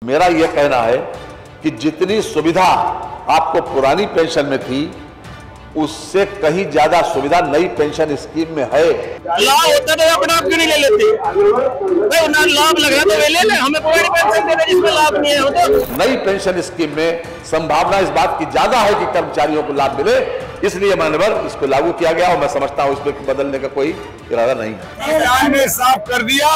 मेरा यह कहना है कि जितनी सुविधा आपको पुरानी पेंशन में थी उससे कहीं ज्यादा सुविधा नई पेंशन स्कीम में है। लाभ होता तो अपने आप क्यों नहीं ले लेते? भाई लाभ लग रहा तो वे ले लें, हमें पुरानी पेंशन दे दें जिसमें लाभ नहीं है। तो नई पेंशन स्कीम में संभावना इस बात की ज्यादा है कि कर्मचारियों को लाभ मिले, इसलिए माननीय इसको लागू किया गया और मैं समझता हूं इसमें बदलने का कोई इरादा नहीं है। सरकार ने साफ कर दिया,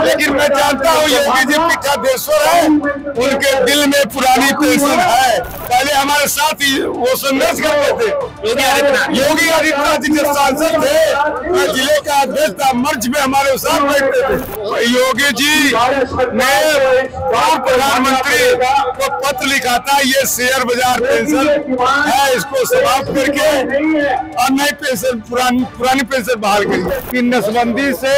लेकिन मैं जानता हूँ योगी जी पीठाधीश्वर है, उनके दिल में पुरानी पेंशन है। पहले हमारे साथ ही वो संघर्ष करते थे। योगी आदित्यनाथ जी जब सांसद थे, मैं जिले का अध्यक्ष था, मंच में हमारे साथ बैठते थे। योगी जी ने पूर्व प्रधानमंत्री को पत्र लिखा था, ये शेयर बाजार पेंशन है, इसको समाप्त करके और नई पेंशन पुरानी पेंशन बहाल करी। नसबंदी से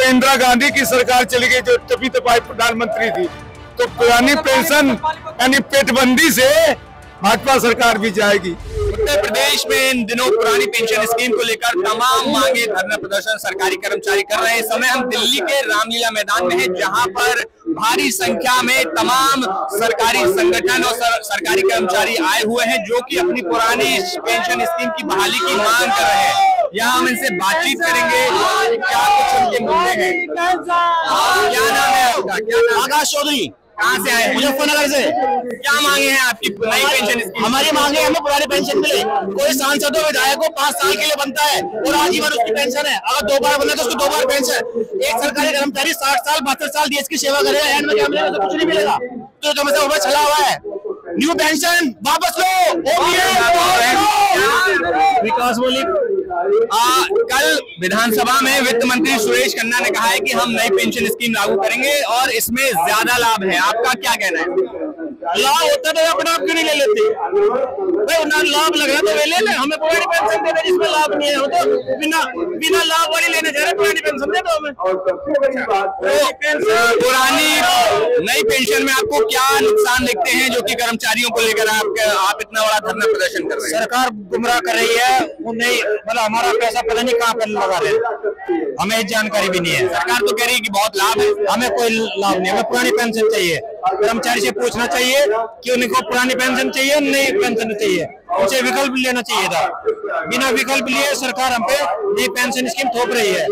इंदिरा गांधी की सरकार चली गई जो तभी तपाई प्रधानमंत्री थी, तो पुरानी पेंशन यानी पेटबंदी से भाजपा सरकार भी जाएगी। उत्तर प्रदेश में इन दिनों पुरानी पेंशन स्कीम को लेकर तमाम मांगे धरना प्रदर्शन सरकारी कर्मचारी कर रहे हैं। इस समय हम दिल्ली के रामलीला मैदान में हैं, जहां पर भारी संख्या में तमाम सरकारी संगठन और सरकारी कर्मचारी आए हुए हैं जो कि अपनी पुरानी पेंशन स्कीम की बहाली की मांग कर रहे हैं। यहाँ हम इनसे बातचीत करेंगे, क्या कुछ उनके मुद्दे हैं। क्या नाम है आपका? क्या नाम? आकाश चौधरी। कहाँ से आए? मुजफ्फरनगर से। क्या मांगे हैं आपकी नई पेंशन स्कीम? हमारी मांगे हमें पुरानी पेंशन मिले। कोई सांसद विधायक को 5 साल के लिए बनता है और आजीवन उसकी पेंशन है। अगर 2 बार बने तो उसको 2 बार पेंशन। एक सरकारी कर्मचारी 60 साल 72 साल देश की सेवा करेगा, एंड में क्या मिलेगा? तो कुछ नहीं मिलेगा। तो कम से कम चला हुआ है। न्यू पेंशन वापस लो। विकास बोली। कल विधानसभा में वित्त मंत्री सुरेश खन्ना ने कहा है कि हम नई पेंशन स्कीम लागू करेंगे और इसमें ज्यादा लाभ है। आपका क्या कहना है? लाभ होता तो अपने आप क्यों नहीं ले लेते? भाई लाभ लग रहा तो वे ले लें, हमें पुरानी पेंशन दे दें जिसमें लाभ नहीं है। तो बिना लाभ वाली लेने जा रहे, पुरानी पेंशन दे दो हमें। पुरानी नई पेंशन में आपको क्या नुकसान दिखते हैं जो कि कर्मचारियों को लेकर आप इतना बड़ा धरना प्रदर्शन कर रहे हैं? सरकार गुमराह कर रही है, मतलब हमारा पैसा पता नहीं कहाँ पर लगा रहे, हमें जानकारी भी नहीं है। सरकार तो कह रही है कि बहुत लाभ है, हमें कोई लाभ नहीं, हमें पुरानी पेंशन चाहिए। कर्मचारी से पूछना चाहिए कि उनको पुरानी पेंशन चाहिए, नई पेंशन चाहिए, उनसे विकल्प लेना चाहिए था। बिना विकल्प लिए सरकार हम पे नई पेंशन स्कीम थोप रही है।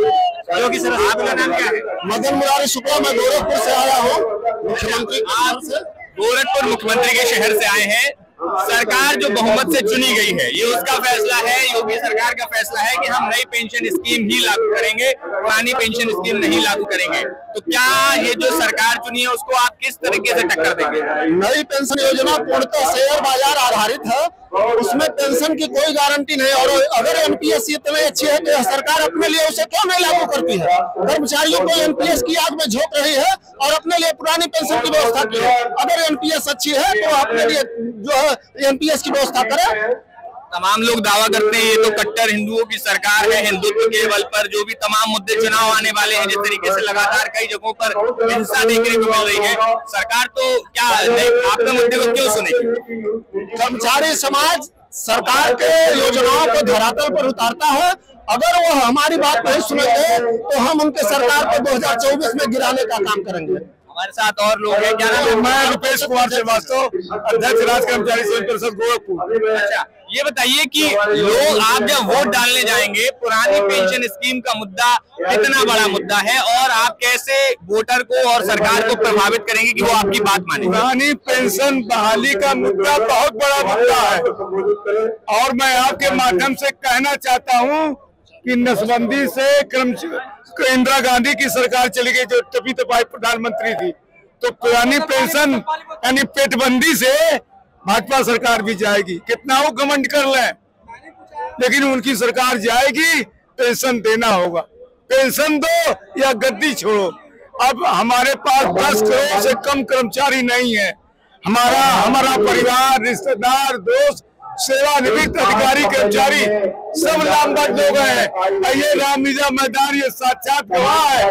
जो कि सर आपका नाम क्या है? मदन मुरारी शुक्ला, मैं गोरखपुर से आया हूँ। मुख्यमंत्री गोरखपुर मुख्यमंत्री के शहर से आए हैं। सरकार जो बहुमत से चुनी गई है, ये उसका फैसला है, योगी सरकार का फैसला है कि हम नई पेंशन स्कीम ही लागू करेंगे, पुरानी पेंशन स्कीम नहीं लागू करेंगे। तो क्या ये जो सरकार चुनी है उसको आप किस तरीके से टक्कर देंगे? नई पेंशन योजना पूर्णतः शेयर बाजार आधारित है, उसमें पेंशन की कोई गारंटी नहीं। और अगर एनपीएस इतने अच्छी है तो सरकार अपने लिए उसे क्यों नहीं लागू करती है? कर्मचारियों को एनपीएस की आग में झोंक रही है और अपने लिए पुरानी पेंशन की व्यवस्था की है। अगर एनपीएस अच्छी है तो अपने लिए जो है एनपीएस की व्यवस्था करे। तमाम लोग दावा करते हैं ये तो कट्टर हिंदुओं की सरकार है, हिंदुत्व के बल पर जो भी तमाम मुद्दे चुनाव आने वाले हैं, जिस तरीके से लगातार कई जगहों पर हिंसा देखने को मिल रही है, सरकार तो क्या आपके मुद्दे को क्यों सुनेगी? कर्मचारी समाज सरकार के योजनाओं को धरातल पर उतारता है। अगर वो हमारी बात नहीं सुनेंगे तो हम उनके सरकार को 2024 में गिराने का काम करेंगे। हमारे साथ और लोग हैं। क्या नाम है? मैं रुपेश कुमार श्रीवास्तव, अध्यक्ष राज्य कर्मचारी संघ परिषद गोरखपुर। अच्छा, ये बताइए कि लोग आप जब वोट डालने जाएंगे, पुरानी पेंशन स्कीम का मुद्दा कितना बड़ा मुद्दा है और आप कैसे वोटर को और सरकार को प्रभावित करेंगे कि वो आपकी बात माने? पुरानी पेंशन बहाली का मुद्दा बहुत बड़ा मुद्दा है और मैं आपके माध्यम से कहना चाहता हूँ कि नसबंदी से इंदिरा गांधी की सरकार चली गई जो तभी तपाई प्रधानमंत्री थी, तो पुरानी पेंशन यानी पेटबंदी से भाजपा सरकार भी जाएगी। कितना वो घमंड कर ले, लेकिन उनकी सरकार जाएगी, पेंशन देना होगा। पेंशन दो या गद्दी छोड़ो। अब हमारे पास 10 करोड़ से कम कर्मचारी नहीं है। हमारा परिवार, रिश्तेदार, दोस्त, सेवानिवृत्त अधिकारी, कर्मचारी सब नामजद लोग हैं। ये रामलीला मैदान ये साक्षात गवाह है।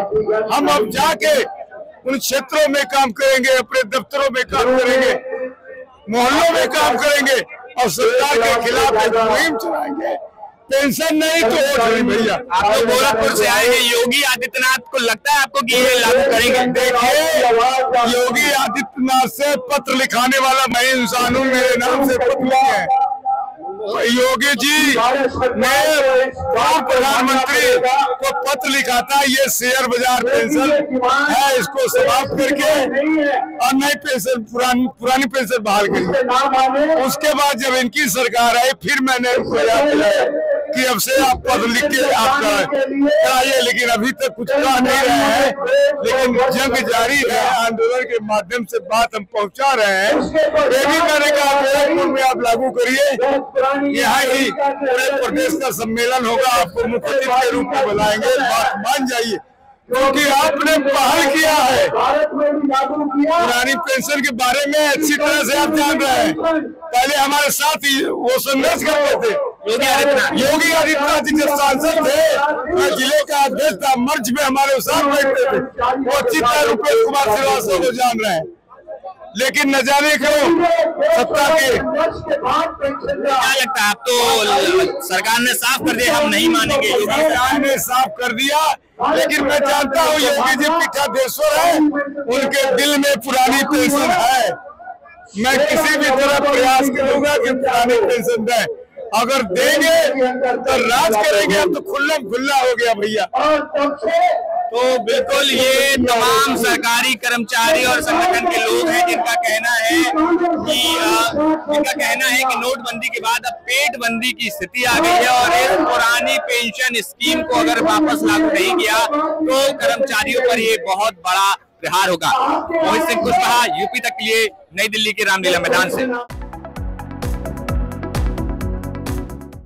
हम अब जाके उन क्षेत्रों में काम करेंगे, अपने दफ्तरों में काम करेंगे, मोहल्लों में काम करेंगे और सरकार के खिलाफ एक मुहिम चलाएंगे पेंशन नहीं तो वोट नहीं भैया। आप लोग गोरखपुर से आए हैं, योगी आदित्यनाथ को लगता है आपको कि ये लागू करेंगे? देखिए, योगी आदित्यनाथ से पत्र लिखाने वाला मैं इंसान हूँ, मेरे नाम से पत्र लिखे हैं। योगी जी ने पूर्व प्रधानमंत्री को पत्र लिखा था, ये शेयर बाजार पेंशन है, इसको समाप्त करके और नई पेंशन पुरानी पेंशन बहाल करिए। उसके बाद जब इनकी सरकार आई, फिर मैंने उनको याद दिलाया कि अब से आप पत्र लिख के आप कराइए, लेकिन अभी तक कुछ कह नहीं रहे हैं। लेकिन जंग जारी है, आंदोलन के माध्यम से बात हम पहुंचा रहे हैं। ये भी मैंने कहा गोरखपुर में आप लागू करिए, यहाँ ही पूरे प्रदेश का सम्मेलन होगा, आपको मुख्य अतिथि के रूप में बुलाएंगे, बात मान जाइए, क्योंकि आपने पहल किया है। पुरानी पेंशन के बारे में अच्छी तरह से आप जान रहे हैं, पहले हमारे साथ ही वो संघर्ष करते थे। योगी आदित्यनाथ जी जब सांसद थे, मैं जिले का अध्यक्ष था, मंच में हमारे साथ बैठते थे, वो अच्छी तरह रुपेश कुमार श्रीवास्तव को जान रहे हैं। लेकिन न जाने क्यों सत्ता के क्या लगता है आप तो सरकार ने साफ कर दिया हम नहीं मानेंगे? सरकार ने साफ कर दिया, लेकिन मैं जानता हूँ योगी जी पीठाधीश्वर है, उनके दिल में पुरानी पेंशन है। मैं किसी भी तरह प्रयास करूंगा कि पुरानी पेंशन दें, अगर देंगे तो राज करेंगे। अब तो खुल्ला हो गया भैया। तो बिल्कुल ये तमाम सरकारी कर्मचारी और संगठन के लोग हैं जिनका कहना है कि नोटबंदी के बाद अब पेटबंदी की स्थिति आ गई है और इस पुरानी पेंशन स्कीम को अगर वापस लागू नहीं किया तो कर्मचारियों पर ये बहुत बड़ा प्रहार होगा। मोहित सिंह कुशवाहा, यूपी तक के लिए, नई दिल्ली के रामलीला मैदान से।